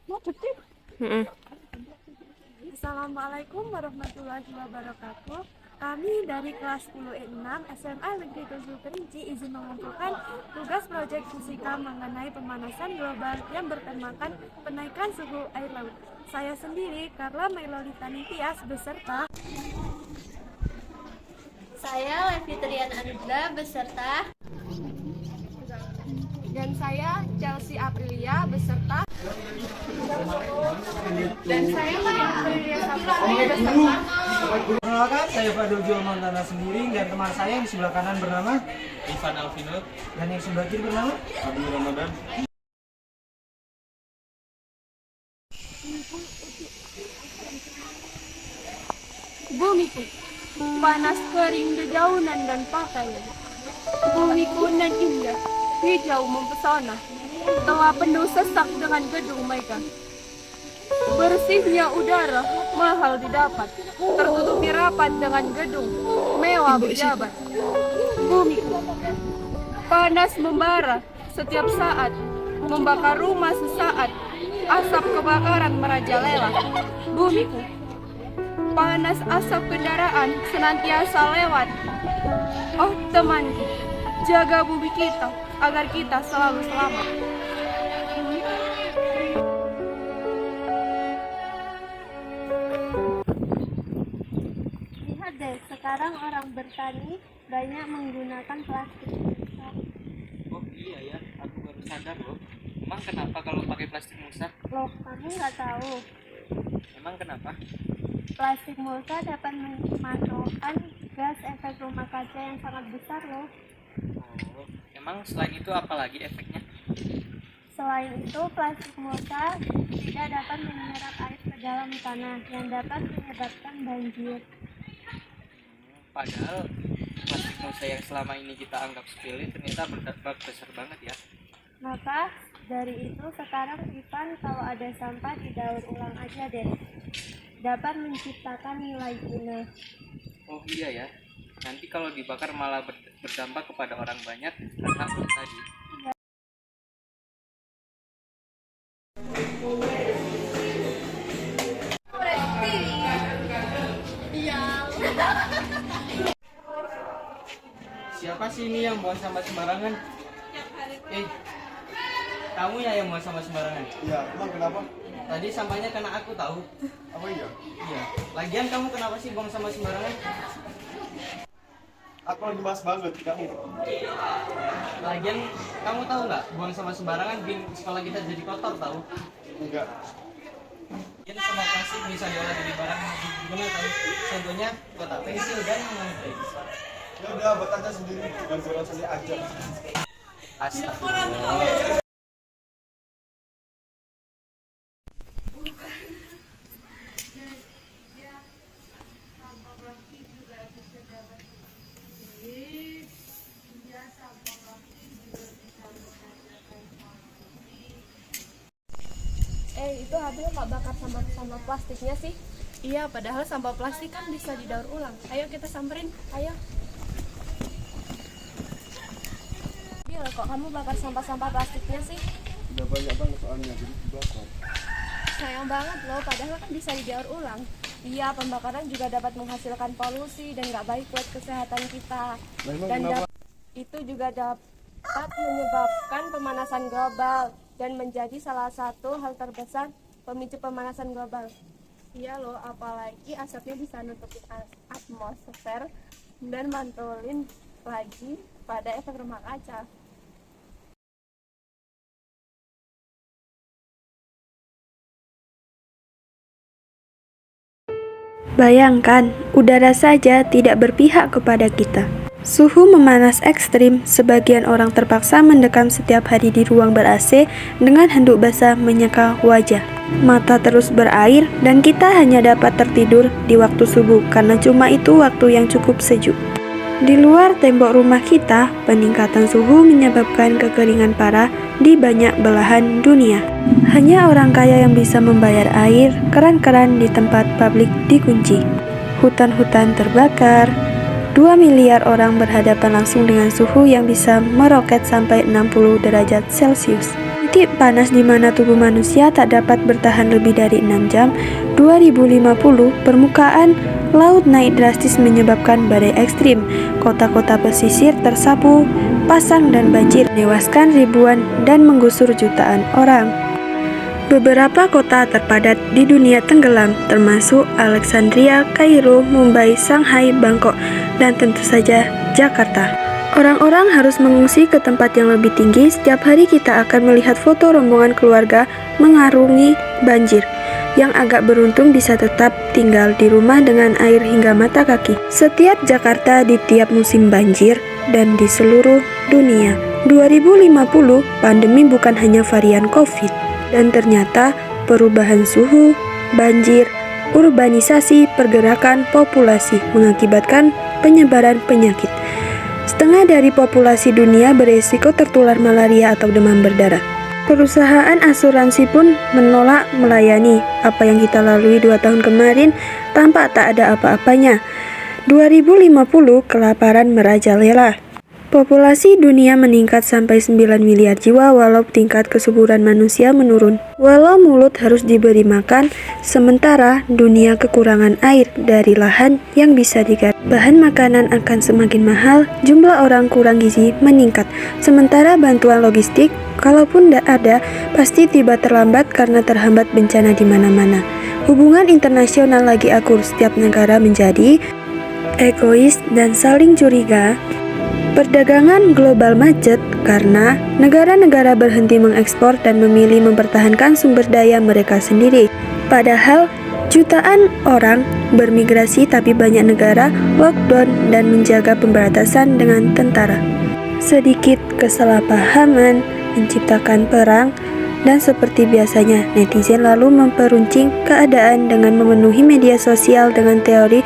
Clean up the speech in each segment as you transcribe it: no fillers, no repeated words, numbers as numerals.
Mm-mm. Assalamualaikum warahmatullahi wabarakatuh. Kami dari kelas 10E6 SMA Negeri 7 Kerinci izin mengumpulkan tugas proyek fisika mengenai pemanasan global yang bertemakan penaikan suhu air laut. Saya sendiri, Carla Mailolita Nitias, beserta Saya Levitrian Anugrah beserta dan saya Chelsea Aprilia beserta Perkenalkan, saya Fadil Jual Montana sendiri dan teman saya yang di sebelah kanan bernama Ivan Alvino, dan yang sebelah kiri bernama Abdul Ramadan. bumiku, panas kering dedaunan dan pakaian. Bumiku nan indah, hijau mempesona, telah penuh sesak dengan gedung megah. Bersihnya udara, mahal didapat, tertutupi rapat dengan gedung, mewah berjabat. Bumiku, panas membara setiap saat, membakar rumah sesaat, asap kebakaran merajalela. Bumiku, panas asap kendaraan senantiasa lewat. Oh temanku, jaga bumi kita agar kita selalu selamat. lihat deh, sekarang orang bertani banyak menggunakan plastik. Oh iya ya, aku baru sadar loh. Emang kenapa kalau pakai plastik mulsa? Loh, kamu nggak tahu? Emang kenapa? Plastik mulsa dapat memantulkan gas efek rumah kaca yang sangat besar loh. Oh, emang selain itu apa lagi efeknya? Selain itu, plastik mulsa tidak dapat menyerap air ke dalam tanah yang dapat menyebabkan banjir. Padahal plastik mulsa yang selama ini kita anggap sepele ternyata berdampak besar banget ya. Maka dari itu sekarang Ivan kalau ada sampah didaur ulang aja deh. Dapat menciptakan nilai guna. Oh iya ya, nanti kalau dibakar malah berdampak kepada orang banyak karena ulah tadi. Siapa sih ini yang buang sampah sembarangan? Kamu ya yang buang sampah sembarangan? Iya, emang kenapa? Tadi sampahnya kena aku tahu. Apa iya? Iya. Lagian kamu kenapa sih buang sampah sembarangan? Aku lagi bahas banget kamu. Lagian kamu tahu nggak buang sampah sembarangan bikin sekolah kita jadi kotor tahu? Enggak. Lagian sampah plastik bisa diolah jadi barang guna tahu. Contohnya kotak pensil dan lain-lain. Ya udah, buat aja sendiri. Jangan jualan sendiri aja. Astagfirullah. Itu Habil nggak bakar sampah plastiknya sih? Iya, padahal sampah plastik kan bisa didaur ulang. Ayo kita samperin, ayo. Bil, kok kamu bakar sampah plastiknya sih? Udah banyak banget soalnya, jadi dibakar. Sayang banget loh, padahal kan bisa didaur ulang. Iya, pembakaran juga dapat menghasilkan polusi dan nggak baik buat kesehatan kita. Nah, emang Dan kenapa? itu juga dapat menyebabkan pemanasan global dan menjadi salah satu hal terbesar pemicu pemanasan global. Iya loh, apalagi asapnya bisa nutupin atmosfer dan mantulin lagi pada efek rumah kaca. Bayangkan, udara saja tidak berpihak kepada kita. Suhu memanas ekstrim, sebagian orang terpaksa mendekam setiap hari di ruang ber-AC dengan handuk basah menyeka wajah. Mata terus berair dan kita hanya dapat tertidur di waktu subuh karena cuma itu waktu yang cukup sejuk. Di luar tembok rumah kita, peningkatan suhu menyebabkan kekeringan parah di banyak belahan dunia. Hanya orang kaya yang bisa membayar air, keran-keran di tempat publik dikunci. Hutan-hutan terbakar. 2 miliar orang berhadapan langsung dengan suhu yang bisa meroket sampai 60 derajat Celcius. Titik panas di mana tubuh manusia tak dapat bertahan lebih dari 6 jam, 2050 permukaan laut naik drastis menyebabkan badai ekstrim, kota-kota pesisir tersapu pasang dan banjir, menewaskan ribuan dan menggusur jutaan orang. Beberapa kota terpadat di dunia tenggelam, termasuk Alexandria, Kairo, Mumbai, Shanghai, Bangkok, dan tentu saja Jakarta. Orang-orang harus mengungsi ke tempat yang lebih tinggi. Setiap hari kita akan melihat foto rombongan keluarga mengarungi banjir. Yang agak beruntung bisa tetap tinggal di rumah dengan air hingga mata kaki. Setiap Jakarta di tiap musim banjir dan di seluruh dunia. 2050 pandemi bukan hanya varian COVID. Dan ternyata perubahan suhu, banjir, urbanisasi, pergerakan populasi mengakibatkan penyebaran penyakit. Setengah dari populasi dunia beresiko tertular malaria atau demam berdarah. Perusahaan asuransi pun menolak melayani. Apa yang kita lalui 2 tahun kemarin tampak tak ada apa-apanya. 2050 kelaparan merajalela. Populasi dunia meningkat sampai 9 miliar jiwa walau tingkat kesuburan manusia menurun. Walau mulut harus diberi makan, sementara dunia kekurangan air dari lahan yang bisa digarap. Bahan makanan akan semakin mahal, jumlah orang kurang gizi meningkat. Sementara bantuan logistik, kalaupun tidak ada, pasti tiba terlambat karena terhambat bencana di mana-mana. Hubungan internasional lagi akur, setiap negara menjadi egois dan saling curiga. Perdagangan global macet karena negara-negara berhenti mengekspor dan memilih mempertahankan sumber daya mereka sendiri. Padahal jutaan orang bermigrasi tapi banyak negara lockdown dan menjaga pembatasan dengan tentara. Sedikit kesalahpahaman menciptakan perang dan seperti biasanya netizen lalu memperuncing keadaan dengan memenuhi media sosial dengan teori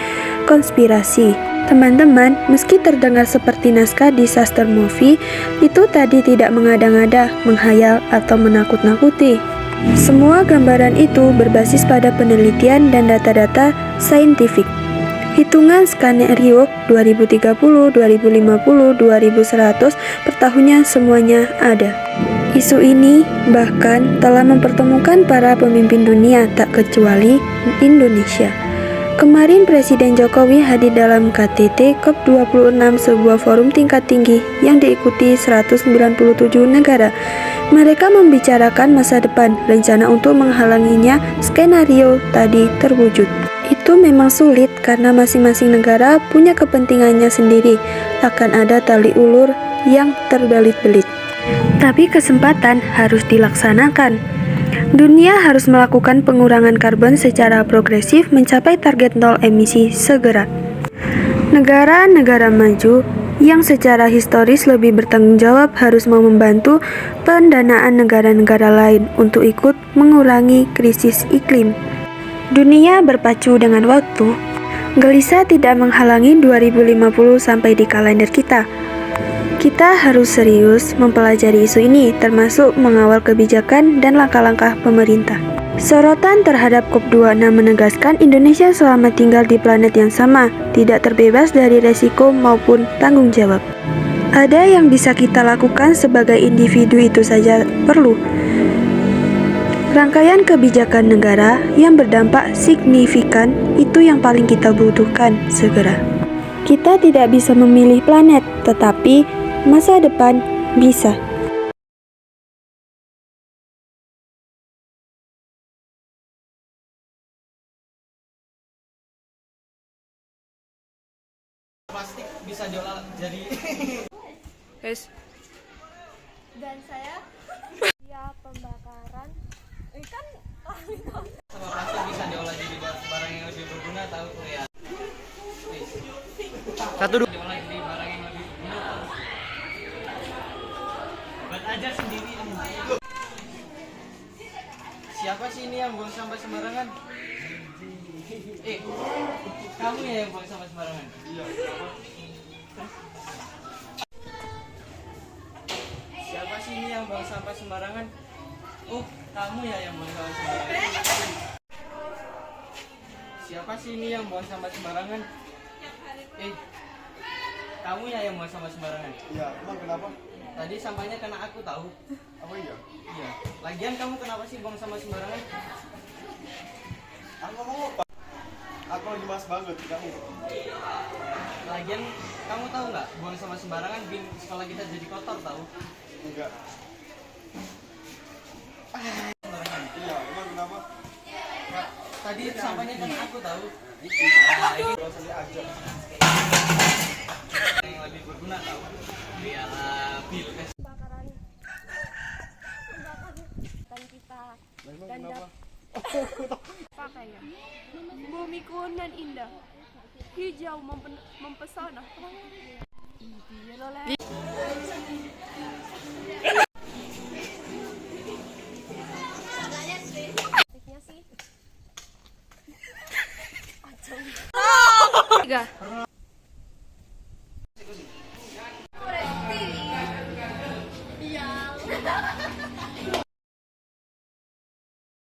konspirasi. Teman-teman, meski terdengar seperti naskah disaster movie, itu tadi tidak mengada-ngada, menghayal, atau menakut-nakuti. Semua gambaran itu berbasis pada penelitian dan data-data saintifik. Hitungan skenario 2030, 2050, 2100 per tahunnya semuanya ada. Isu ini bahkan telah mempertemukan para pemimpin dunia, tak kecuali Indonesia. Kemarin Presiden Jokowi hadir dalam KTT COP26, sebuah forum tingkat tinggi yang diikuti 197 negara. Mereka membicarakan masa depan, rencana untuk menghalanginya skenario tadi terwujud. Itu memang sulit karena masing-masing negara punya kepentingannya sendiri. Akan ada tali ulur yang terbelit-belit. Tapi kesempatan harus dilaksanakan. Dunia harus melakukan pengurangan karbon secara progresif mencapai target nol emisi segera. Negara-negara maju yang secara historis lebih bertanggung jawab harus mau membantu pendanaan negara-negara lain untuk ikut mengurangi krisis iklim. Dunia berpacu dengan waktu. Gelisah tidak menghalangi 2050 sampai di kalender kita. Kita harus serius mempelajari isu ini, termasuk mengawal kebijakan dan langkah-langkah pemerintah. Sorotan terhadap COP26 menegaskan Indonesia selama tinggal di planet yang sama, tidak terbebas dari resiko maupun tanggung jawab. Ada yang bisa kita lakukan sebagai individu itu saja perlu. Rangkaian kebijakan negara yang berdampak signifikan itu yang paling kita butuhkan segera. Kita tidak bisa memilih planet, tetapi masa depan bisa. Plastik bisa diolah jadi Dan saya ya pembakaran kan sama plastik bisa diolah jadi barang yang lebih berguna tahu ya. Satu dua diolah jadi barang yang lebih berguna. Buat aja sendiri. Siapa sih ini yang buang sampah sembarangan? Kamu ya yang buang sampah sembarangan? Iya. Siapa sih ini yang buang sampah sembarangan? Oh, kamu ya yang buang sampah sembarangan. Siapa sih ini yang buang sampah sembarangan? Kamu ya yang buang sampah sembarangan? Iya, emang kenapa? Tadi sampahnya kena aku tahu. Apa iya? Iya. Lagian kamu kenapa sih buang sampah sembarangan? Aku ngomong apa? Aku lagi mas banget, kamu. Lagian kamu tahu nggak buang sampah sembarangan bikin sekolah kita jadi kotor tahu? Enggak. Sembarangan. Iya, emang kenapa? Kak, tadi sampahnya kena aku tahu. Buang sampah aja. Yang lebih berguna tahu. Biarlah pilkes. Kebakaran kan kita Emang dan kenapa? pakaian. Bumiku nan indah, hijau mempesona. Iya, Loleh.